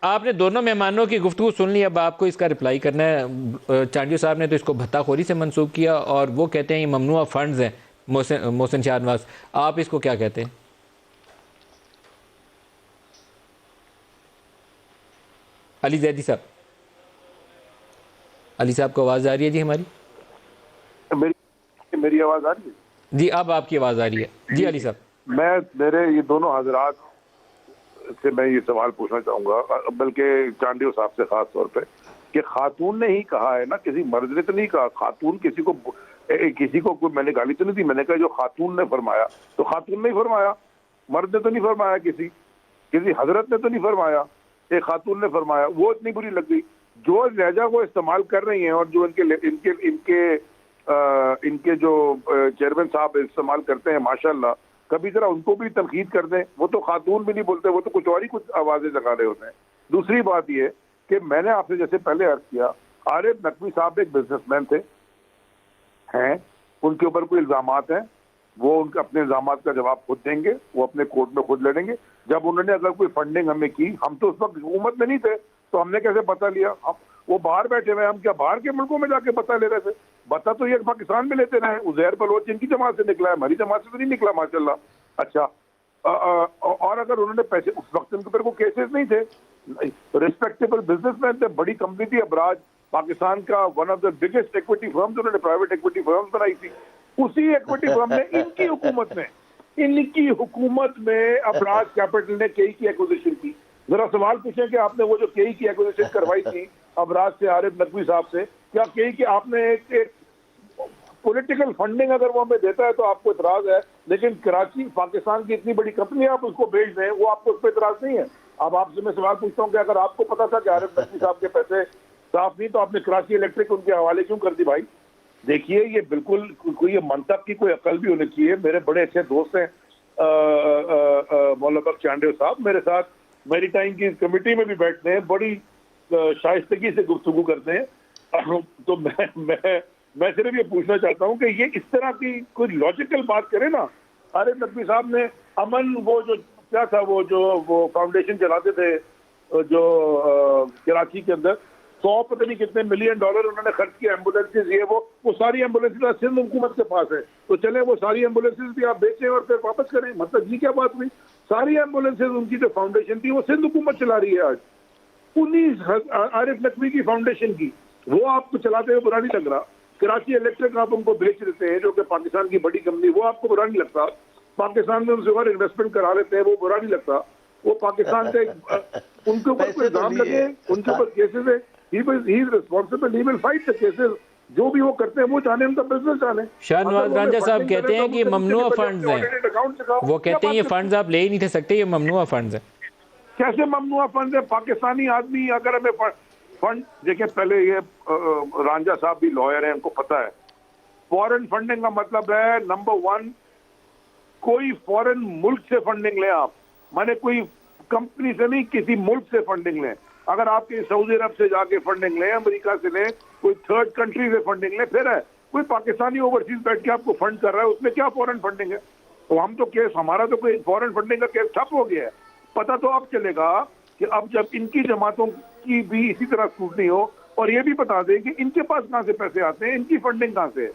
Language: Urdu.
آپ نے دونوں مہمانوں کی گفتگو سن لی، اب آپ کو اس کا رپلائی کرنا ہے۔ چانڈیو صاحب نے تو اس کو بھتہ خوری سے منسوب کیا، اور وہ کہتے ہیں یہ ممنوع فنڈز ہیں، محسن شاہ نواز، آپ اس کو کیا کہتے ہیں؟ علی زیدی صاحب، علی صاحب کو آواز آ رہی ہے جی ہماری؟ میری آواز آ رہی ہے؟ جی اب آپ کی آواز آ رہی ہے جی علی صاحب۔ میرے یہ دونوں حضرات سے میں یہ سوال پوچھنا چاہوں گا، بلکہ چانڈیو صاحب سے خاص طور پہ، کہ خاتون نے ہی کہا ہے نا، کسی مرد نے تو نہیں کہا۔ خاتون کسی کو کوئی میں نے گالی تو نہیں دی، میں نے کہا جو خاتون نے فرمایا تو خاتون نے ہی فرمایا، مرد نے تو نہیں فرمایا، کسی حضرت نے تو نہیں فرمایا، ایک خاتون نے فرمایا۔ وہ اتنی بری لگ گئی۔ جو لہجہ وہ استعمال کر رہی ہیں اور جو ان کے جو چیئرمین صاحب استعمال کرتے ہیں، ماشاءاللہ، کبھی ذرا ان کو بھی تنقید کر دیں۔ وہ تو خاتون بھی نہیں بولتے، وہ تو کچھ اور ہی کچھ آوازیں لگا رہے ہوتے ہیں۔ دوسری بات یہ کہ میں نے آپ سے جیسے پہلے عرض کیا، عارف نقوی صاحب ایک بزنس مین تھے، ہیں، ان کے اوپر کوئی الزامات ہیں، وہ ان کے اپنے الزامات کا جواب خود دیں گے، وہ اپنے کورٹ میں خود لڑیں گے۔ جب انہوں نے اگر کوئی فنڈنگ ہمیں کی، ہم تو اس وقت حکومت میں نہیں تھے، تو ہم نے کیسے پتہ لیا؟ وہ باہر بیٹھے ہوئے، ہم کیا باہر کے ملکوں میں جا کے پتہ لے رہے تھے؟ پتہ تو یہ پاکستان میں لیتے رہے۔ عزیر بلوچ جن کی جماعت سے نکلا ہے، ہماری جماعت سے تو نہیں نکلا، ماشاءاللہ۔ اچھا، اور اگر انہوں نے پیسے، اس وقت ان کے اوپر کوئی کیسز نہیں تھے، ریسپیکٹیبل بزنس مین تھے، بڑی کمپنی تھی ابراج، پاکستان کا one of the biggest equity firms, انہوں نے پرائیویٹ ایکوٹی فرمز بنائی تھی۔ اسی ایکوٹی فرم نے ان کی حکومت میں ابراج کیپٹل نے کئی کی ایکوزیشن کی۔ ذرا سوال پوچھیں کہ آپ نے وہ جو کئی کی ایکوزیشن کروائی تھی ابراج سے، عارف نقوی صاحب سے، کیا کئی کی آپ نے ایک پولیٹیکل فنڈنگ اگر وہ ہمیں دیتا ہے تو آپ کو اعتراض ہے، لیکن کراچی پاکستان کی اتنی بڑی کمپنی آپ اس کو بیچ دیں، وہ آپ کو اس پہ اعتراض نہیں ہے؟ اب آپ سے میں سوال پوچھتا ہوں کہ اگر آپ کو پتا تھا کہ عارف نقوی صاحب کے پیسے صاف نہیں، تو آپ نے کراچی الیکٹرک ان کے حوالے کیوں کر دی بھائی؟ دیکھیے، یہ بالکل کوئی منطق کی کوئی عقل بھی ہونی چاہیے۔ میرے بڑے اچھے دوست ہیں مولانا بخش چانڈیو صاحب، میرے ساتھ میری ٹائم کی کمیٹی میں بھی بیٹھتے ہیں، بڑی شائستگی سے گفتگو کرتے ہیں۔ تو میں صرف یہ پوچھنا چاہتا ہوں کہ یہ اس طرح کی کوئی لاجیکل بات کرے نا۔ عارف نقوی صاحب نے امن، وہ جو کیا تھا، وہ فاؤنڈیشن چلاتے تھے جو کراچی کے اندر، 100 پتہ نہیں کتنے ملین ڈالر انہوں نے خرچ کیے ایمبولینسز، یہ وہ ساری ایمبولینسز سندھ حکومت کے پاس ہے، تو چلیں وہ ساری ایمبولینسز بھی آپ بیچیں اور پھر واپس کریں۔ مطلب یہ کیا بات ہوئی؟ ساری ایمبولینسز ان کی جو فاؤنڈیشن تھی وہ سندھ حکومت چلا رہی ہے آج، انہیں عارف نقوی کی فاؤنڈیشن کی، وہ آپ کو چلاتے ہوئے برا نہیں لگ رہا؟ کراچی الیکٹرک آپ ان کو بیچ دیتے ہیں جو کہ پاکستان کی بڑی کمپنی، وہ آپ کو برا نہیں لگتا؟ پاکستان میں ان سے اور انویسٹمنٹ کرا لیتے ہیں، وہ برا نہیں لگتا؟ وہ پاکستان سے ان کے اوپر کوئی الزام لگے، ان کے اوپر کیسز ہے، he is responsible, he will fight the cases۔ جو بھی وہ کرتے ہیں وہ جانے، ان کا بزنس جانے۔ شاہ نواز رانجہ صاحب کہتے ہیں کہ یہ ممنوع فنڈز ہیں، وہ کہتے ہیں یہ فنڈز آپ لے ہی نہیں تھے سکتے، یہ ممنوع فنڈز ہیں۔ کیسے ممنوع فنڈز ہیں؟ پاکستانی آدمی اگر ہمیں فنڈ دیکھیں، پہلے یہ رانجہ صاحب بھی لائر ہیں، ان کو پتہ ہے فورن فنڈنگ کا مطلب ہے نمبر 1، کوئی فورن ملک سے فنڈنگ لیں آپ، میں نے کوئی کمپنی سے نہیں، کسی ملک سے فنڈنگ لیں۔ اگر آپ کے سعودی عرب سے جا کے فنڈنگ لیں، امریکہ سے لیں، کوئی تھرڈ کنٹری سے فنڈنگ لیں، پھر ہے کوئی پاکستانی اوورسیز بیٹھ کے آپ کو فنڈ کر رہا ہے، اس میں کیا فورن فنڈنگ ہے؟ تو ہم تو کیس، ہمارا تو کوئی فورن فنڈنگ کا کیس ٹھپ ہو گیا ہے۔ پتہ تو اب چلے گا کہ اب جب ان کی جماعتوں کی بھی اسی طرح اسکروٹنی ہو، اور یہ بھی بتا دیں کہ ان کے پاس کہاں سے پیسے آتے ہیں، ان کی فنڈنگ کہاں سے ہے۔